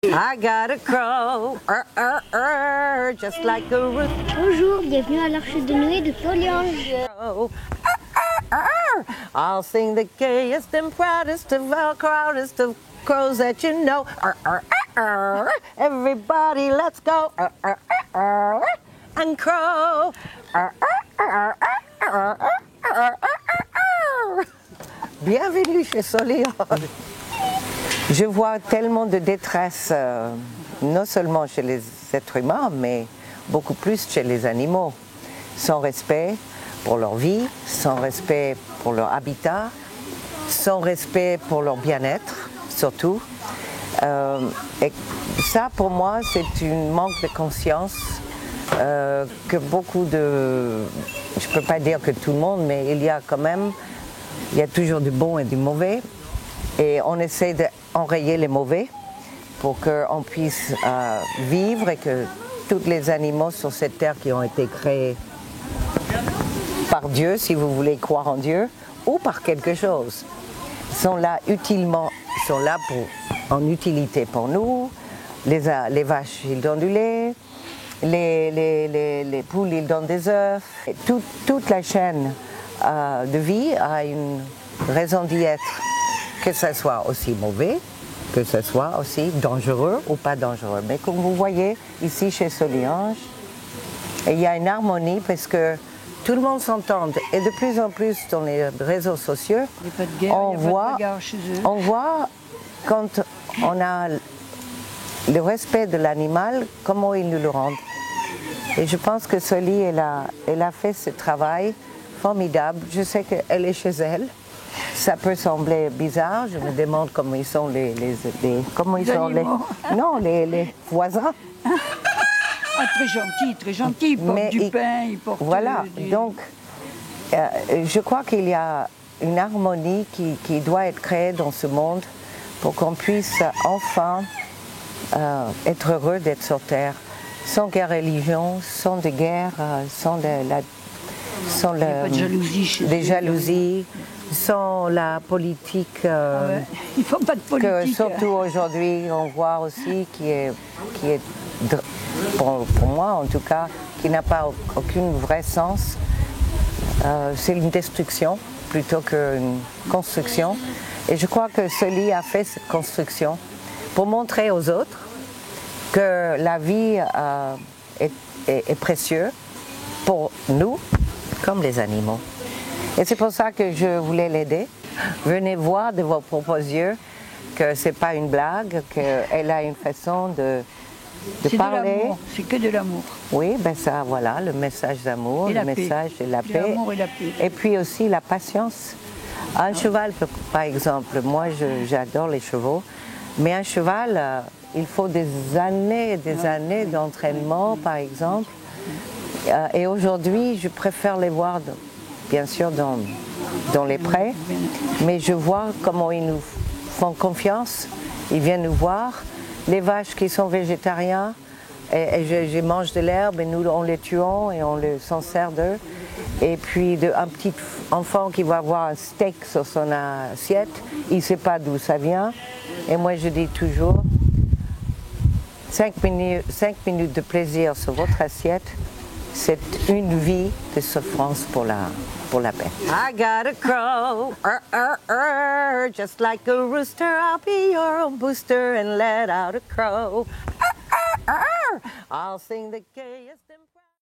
I got a crow, just like a rooster. Bonjour, bienvenue à l'Arche de Noé de Poliange. I'll sing the gayest and proudest of all proudest of crows that you know. Everybody, let's go and crow. Bienvenue chez Soleil. Je vois tellement de détresse, non seulement chez les êtres humains, mais beaucoup plus chez les animaux. Sans respect pour leur vie, sans respect pour leur habitat, sans respect pour leur bien-être, surtout. Et ça, pour moi, c'est un manque de conscience que beaucoup de... Je ne peux pas dire que tout le monde, mais il y a quand même... Il y a toujours du bon et du mauvais. Et on essaie d'enrayer les mauvais pour qu'on puisse vivre et que tous les animaux sur cette terre qui ont été créés par Dieu, si vous voulez croire en Dieu, ou par quelque chose, sont là utilement, sont là en utilité pour nous. Les vaches, ils donnent du lait, les poules, ils donnent des œufs. Et toute la chaîne de vie a une raison d'y être. Que ce soit aussi mauvais, que ce soit aussi dangereux ou pas dangereux. Mais comme vous voyez, ici chez Soliange, il y a une harmonie parce que tout le monde s'entend. Et de plus en plus dans les réseaux sociaux, on voit quand on a le respect de l'animal, comment ils nous le rendent. Et je pense que Soli, elle a fait ce travail formidable. Je sais qu'elle est chez elle. Ça peut sembler bizarre, je me demande comment ils sont les voisins. Ah, très gentil, ils portent du pain, ils portent... Voilà, donc je crois qu'il y a une harmonie qui doit être créée dans ce monde pour qu'on puisse enfin être heureux d'être sur Terre, sans guerre religion, sans de guerre, sans des jalousies, sans la politique, il faut pas de politique. Que surtout aujourd'hui on voit aussi qui est pour moi en tout cas, qui n'a pas aucun vrai sens. C'est une destruction plutôt qu'une construction. Et je crois que Soli a fait cette construction pour montrer aux autres que la vie est précieuse pour nous comme les animaux. Et c'est pour ça que je voulais l'aider. Venez voir de vos propres yeux que ce n'est pas une blague, qu'elle a une façon de parler. C'est que de l'amour. Oui, ben ça, voilà, le message d'amour, le message de la paix. L'amour et la paix. Et puis aussi la patience. Un cheval, par exemple, moi j'adore les chevaux, mais un cheval, il faut des années et des années d'entraînement, par exemple. Et aujourd'hui, je préfère les voir, bien sûr, dans les prés, mais je vois comment ils nous font confiance, ils viennent nous voir. Les vaches qui sont végétariens, et je mange de l'herbe et nous on les tuons et on s'en sert d'eux. Et puis un petit enfant qui va avoir un steak sur son assiette, il ne sait pas d'où ça vient. Et moi je dis toujours, 5 minutes de plaisir sur votre assiette, c'est une vie de souffrance pour la paix. I got a crow, just like a rooster, I'll be your own booster and let out a crow. I'll sing the gayest and